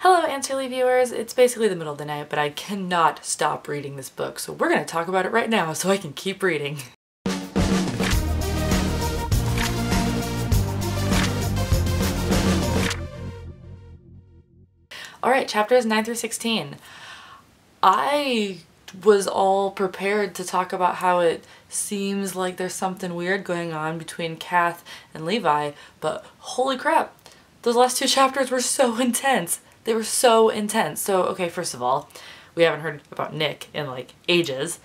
Hello Answerly viewers, it's basically the middle of the night, but I cannot stop reading this book, so we're going to talk about it right now so I can keep reading. Alright, chapters 9 through 16. I was all prepared to talk about how it seems like there's something weird going on between Kath and Levi, but holy crap, those last two chapters were so intense. They were so intense. So, okay, first of all, we haven't heard about Nick in like ages.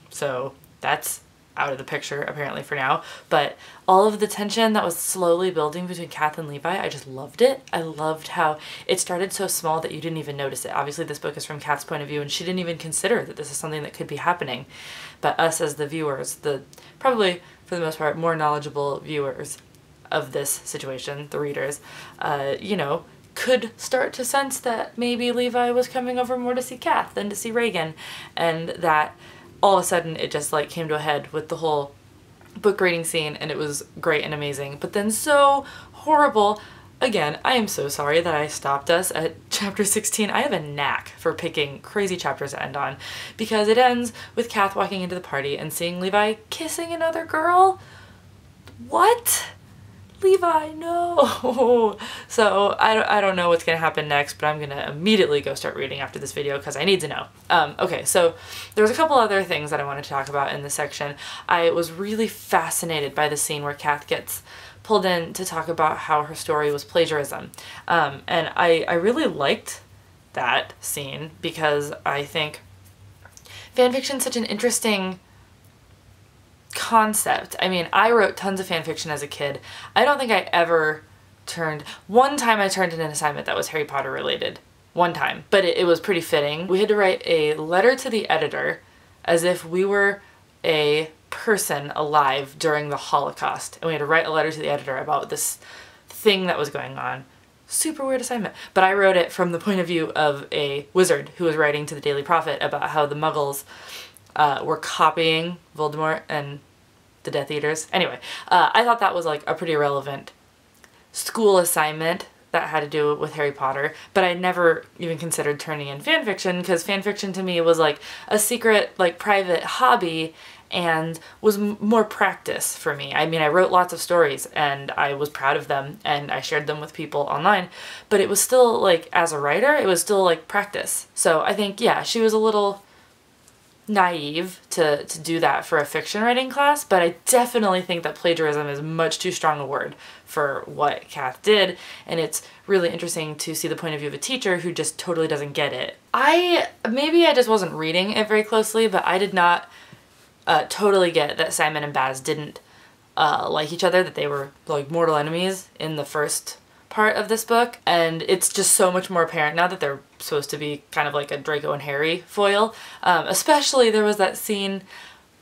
So that's out of the picture apparently for now. But all of the tension that was slowly building between Kath and Levi, I just loved it. I loved how it started so small that you didn't even notice it. Obviously this book is from Kath's point of view and she didn't even consider that this is something that could be happening. But us as the viewers, the probably for the most part more knowledgeable viewers of this situation, the readers, you know, could start to sense that maybe Levi was coming over more to see Kath than to see Reagan, and that all of a sudden it just like came to a head with the whole book reading scene, and it was great and amazing, but then so horrible. Again, I am so sorry that I stopped us at chapter 16. I have a knack for picking crazy chapters to end on, because it ends with Kath walking into the party and seeing Levi kissing another girl. What? Levi, no! So I don't know what's gonna happen next, but I'm gonna immediately go start reading after this video because I need to know. Okay, so there's a couple other things that I wanted to talk about in this section. I was really fascinated by the scene where Kath gets pulled in to talk about how her story was plagiarism. And I really liked that scene because I think fanfiction is such an interesting concept. I mean, I wrote tons of fanfiction as a kid. I don't think I ever one time I turned in an assignment that was Harry Potter related. One time. But it was pretty fitting. We had to write a letter to the editor as if we were a person alive during the Holocaust. And we had to write a letter to the editor about this thing that was going on. Super weird assignment. But I wrote it from the point of view of a wizard who was writing to the Daily Prophet about how the Muggles were copying Voldemort and the Death Eaters. Anyway, I thought that was like a pretty relevant school assignment that had to do with Harry Potter, but I never even considered turning in fanfiction because fanfiction to me was like a secret, like private hobby and was more practice for me. I mean, I wrote lots of stories and I was proud of them and I shared them with people online, but it was still like, as a writer, it was still like practice. So I think, yeah, she was a little naive to do that for a fiction writing class, but I definitely think that plagiarism is much too strong a word for what Kath did, and it's really interesting to see the point of view of a teacher who just totally doesn't get it. Maybe I just wasn't reading it very closely, but I did not totally get that Simon and Baz didn't like each other, that they were like mortal enemies in the first part of this book, and it's just so much more apparent now that they're supposed to be kind of like a Draco and Harry foil. Especially there was that scene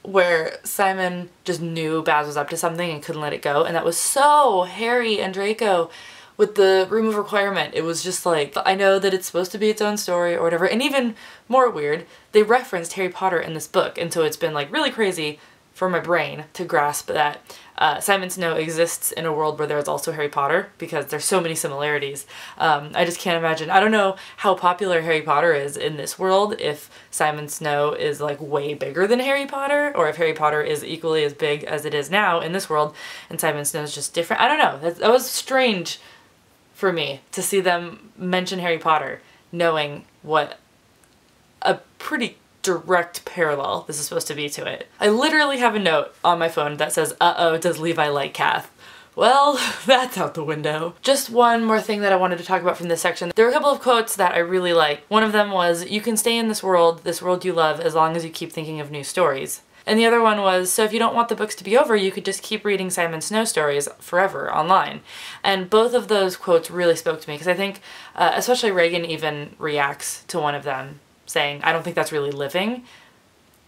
where Simon just knew Baz was up to something and couldn't let it go, and that was so Harry and Draco with the room of requirement. It was just like, I know that it's supposed to be its own story or whatever, and even more weird, they referenced Harry Potter in this book, and so it's been like really crazy for my brain to grasp that Simon Snow exists in a world where there's also Harry Potter, because there's so many similarities. I just can't imagine. I don't know how popular Harry Potter is in this world, if Simon Snow is like way bigger than Harry Potter, or if Harry Potter is equally as big as it is now in this world and Simon Snow is just different. I don't know. That was strange for me to see them mention Harry Potter, knowing what a pretty direct parallel this is supposed to be to it. I literally have a note on my phone that says, uh-oh, does Levi like Kath? Well, that's out the window. Just one more thing that I wanted to talk about from this section. There were a couple of quotes that I really like. One of them was, "You can stay in this world you love, as long as you keep thinking of new stories." And the other one was, "So if you don't want the books to be over, you could just keep reading Simon Snow stories forever online." And both of those quotes really spoke to me, because I think, especially Reagan even reacts to one of them, saying, "I don't think that's really living."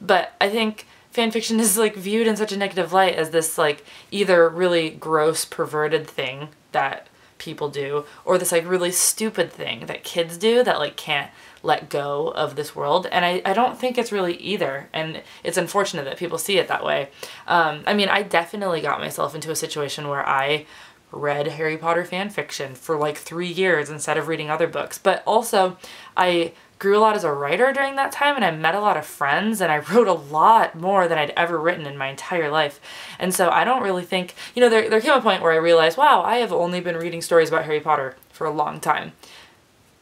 But I think fanfiction is like viewed in such a negative light as this like either really gross perverted thing that people do, or this like really stupid thing that kids do that like can't let go of this world. And I don't think it's really either, and it's unfortunate that people see it that way. I mean, I definitely got myself into a situation where I read Harry Potter fan fiction for like 3 years instead of reading other books. But also, I grew a lot as a writer during that time, and I met a lot of friends, and I wrote a lot more than I'd ever written in my entire life. And so I don't really think, you know, there came a point where I realized, wow, I have only been reading stories about Harry Potter for a long time.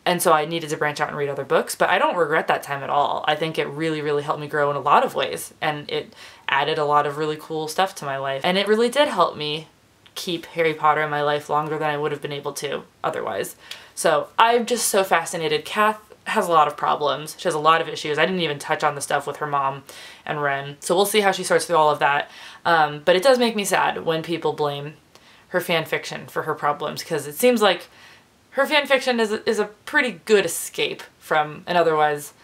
And so I needed to branch out and read other books, but I don't regret that time at all. I think it really, really helped me grow in a lot of ways, and it added a lot of really cool stuff to my life. And it really did help me keep Harry Potter in my life longer than I would have been able to otherwise. So I'm just so fascinated. Kath has a lot of problems. She has a lot of issues. I didn't even touch on the stuff with her mom and Ren. So we'll see how she sorts through all of that. But it does make me sad when people blame her fan fiction for her problems, because it seems like her fan fiction is a pretty good escape from an otherwise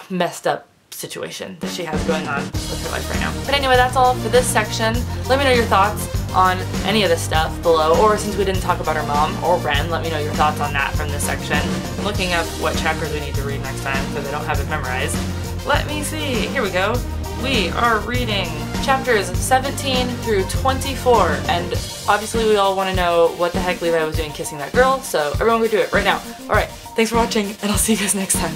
messed up situation that she has going on with her life right now. But anyway, that's all for this section. Let me know your thoughts on any of this stuff below, or since we didn't talk about her mom or Ren, let me know your thoughts on that from this section. I'm looking up what chapters we need to read next time because I don't have it memorized. Let me see. Here we go. We are reading chapters 17 through 24, and obviously we all want to know what the heck Levi was doing kissing that girl, so everyone go do it right now. Alright, thanks for watching, and I'll see you guys next time.